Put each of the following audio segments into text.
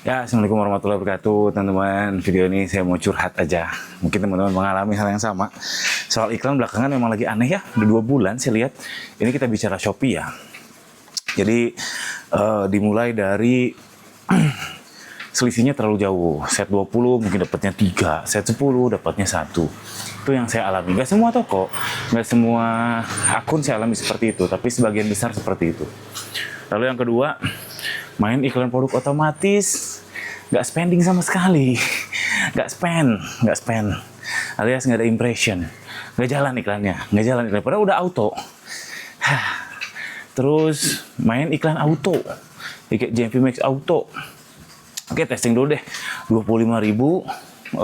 Ya, Assalamualaikum warahmatullahi wabarakatuh, teman-teman. Video ini saya mau curhat aja. Mungkin teman-teman mengalami hal yang sama. Soal iklan belakangan memang lagi aneh ya. Udah 2 bulan saya lihat. Ini kita bicara Shopee ya. Jadi dimulai dari selisihnya terlalu jauh. Set 20 mungkin dapatnya 3, set 10 dapatnya 1. Itu yang saya alami. Gak semua toko, gak semua akun saya alami seperti itu, tapi sebagian besar seperti itu. Lalu yang kedua, main iklan produk otomatis, nggak spending sama sekali, nggak spend, alias nggak ada impression, nggak jalan iklannya, padahal udah auto. Terus main iklan auto, kayak JMP Max Auto. Oke, testing dulu deh, 25.000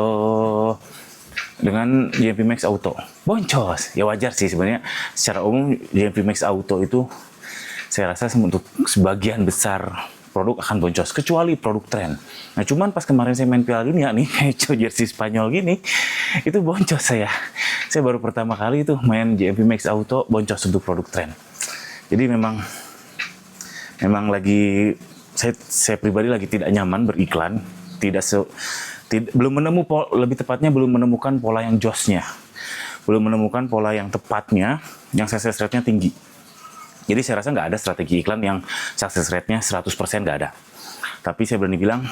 dengan JMP Max Auto, boncos. Ya wajar sih sebenarnya, secara umum JMP Max Auto itu saya rasa untuk sebagian besar produk akan boncos, kecuali produk tren. Nah, cuman pas kemarin saya main Piala Dunia nih, jersey Spanyol gini, itu boncos saya. Saya baru pertama kali itu main JMP Max Auto boncos untuk produk tren. Jadi memang lagi saya pribadi lagi tidak nyaman beriklan, belum menemukan pola yang josnya, belum menemukan pola yang tepatnya, yang success rate-nya tinggi. Jadi saya rasa nggak ada strategi iklan yang success rate-nya 100% nggak ada. Tapi saya berani bilang,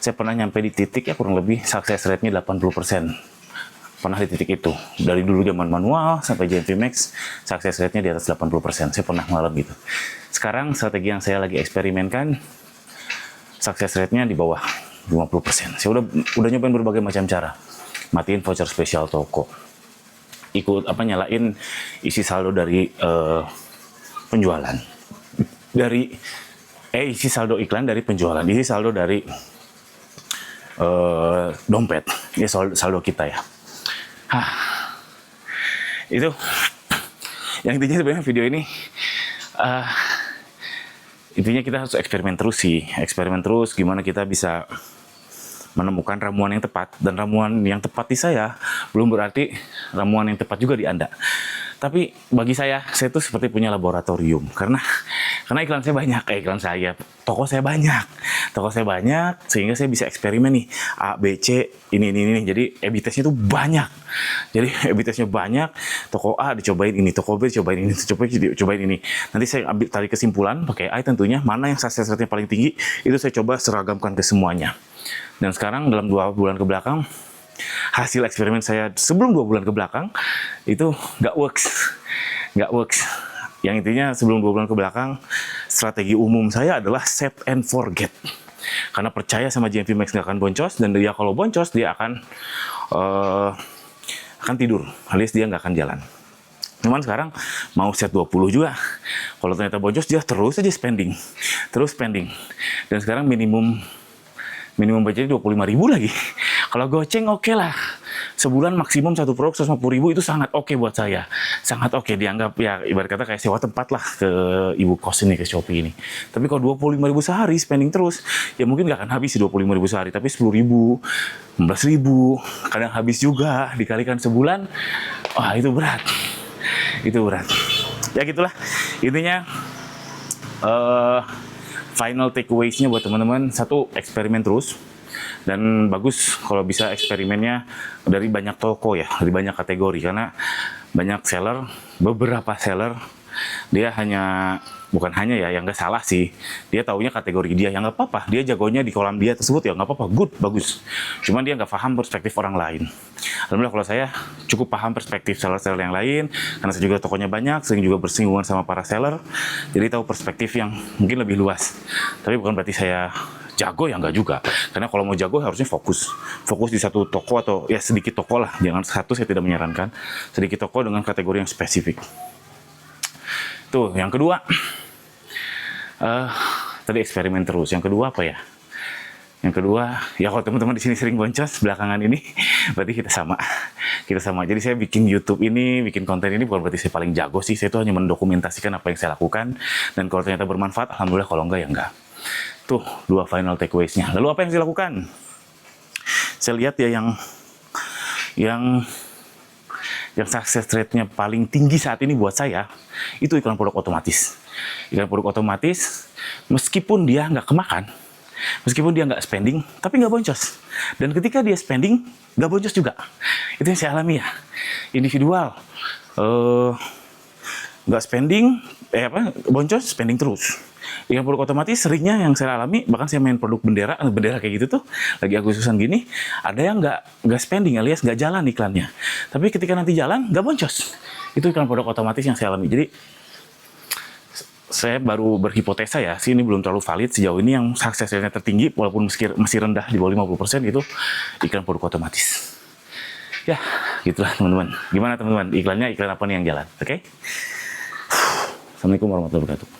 saya pernah nyampe di titik ya kurang lebih success rate-nya 80%. Pernah di titik itu. Dari dulu zaman manual sampai JMP Max, success rate-nya di atas 80%. Saya pernah mengalami gitu. Sekarang strategi yang saya lagi eksperimenkan, success rate-nya di bawah 50%. Saya udah nyobain berbagai macam cara. Matiin voucher spesial toko. Nyalain isi saldo dari penjualan, isi saldo iklan dari penjualan, isi saldo dari dompet, ya saldo kita ya. Itu yang intinya sebenarnya video ini intinya kita harus eksperimen terus gimana kita bisa menemukan ramuan yang tepat, dan ramuan yang tepat di saya belum berarti ramuan yang tepat juga di Anda. Tapi bagi saya itu seperti punya laboratorium, karena iklan saya banyak, toko saya banyak, sehingga saya bisa eksperimen nih, A, B, C, ini. Jadi A/B testnya itu banyak. Toko A dicobain ini, toko B dicobain ini, cobain ini. Nanti saya tarik kesimpulan pakai AI tentunya, mana yang success rate-nya paling tinggi, itu saya coba seragamkan ke semuanya. Dan sekarang dalam 2 bulan ke belakang, hasil eksperimen saya sebelum 2 bulan ke belakang itu nggak works. Yang intinya sebelum 2 bulan ke belakang, strategi umum saya adalah set and forget. Karena percaya sama JMP Max nggak akan boncos, dan dia kalau boncos dia akan tidur, alias dia nggak akan jalan. Cuman sekarang mau set 20 juga, kalau ternyata boncos dia terus aja spending. Dan sekarang minimum budgetnya 25.000 lagi. Kalau goceng oke lah. Sebulan maksimum satu produk 150.000 itu sangat oke buat saya. Sangat oke, dianggap ya ibarat kata kayak sewa tempat lah ke ibu kos ini, ke Shopee ini. Tapi kalau 25.000 sehari spending terus, ya mungkin nggak akan habis 25.000 sehari, tapi 10.000, 15.000, kadang habis juga, dikalikan sebulan, wah itu berat. Ya gitulah, intinya final takeaways-nya buat teman-teman, satu, eksperimen terus. Dan bagus kalau bisa eksperimennya dari banyak toko ya, dari banyak kategori, karena banyak seller, beberapa seller dia bukan hanya ya, yang nggak salah sih, dia taunya kategori dia, yang nggak apa-apa, dia jagonya di kolam dia tersebut ya nggak apa-apa, bagus. Cuman dia nggak paham perspektif orang lain. Alhamdulillah kalau saya cukup paham perspektif seller-seller yang lain, karena saya juga tokonya banyak, sering juga bersinggungan sama para seller, jadi tahu perspektif yang mungkin lebih luas. Tapi bukan berarti saya jago, ya nggak juga. Karena kalau mau jago harusnya fokus di satu toko, atau ya sedikit toko lah, jangan satu, saya tidak menyarankan, sedikit toko dengan kategori yang spesifik. Tuh, yang kedua, tadi eksperimen terus. Yang kedua apa ya? Yang kedua, ya kalau teman-teman di sini sering boncos belakangan ini, berarti kita sama. Jadi saya bikin YouTube ini, bikin konten ini bukan berarti saya paling jago sih. Saya itu hanya mendokumentasikan apa yang saya lakukan, dan kalau ternyata bermanfaat, alhamdulillah. Kalau enggak, ya enggak. Tuh, 2 final takeaways-nya. Lalu apa yang saya lakukan? Saya lihat ya yang success rate-nya paling tinggi saat ini buat saya, itu iklan produk otomatis. Iklan produk otomatis, meskipun dia nggak kemakan, Meskipun dia nggak spending, tapi nggak boncos. Dan ketika dia spending, nggak boncos juga. Itu yang saya alami ya. Individual, nggak spending, boncos, spending terus. Iklan produk otomatis seringnya yang saya alami, bahkan saya main produk bendera kayak gitu tuh, lagi Agustusan gini, ada yang nggak spending alias nggak jalan iklannya. Tapi ketika nanti jalan, nggak boncos. Itu iklan produk otomatis yang saya alami. Jadi saya baru berhipotesa ya, sih ini belum terlalu valid sejauh ini yang sukses rate-nya tertinggi, walaupun masih rendah di bawah 50% itu iklan produk otomatis. Ya, gitulah teman-teman. Gimana teman-teman? Iklannya iklan apa nih yang jalan? Oke? Assalamualaikum warahmatullahi wabarakatuh.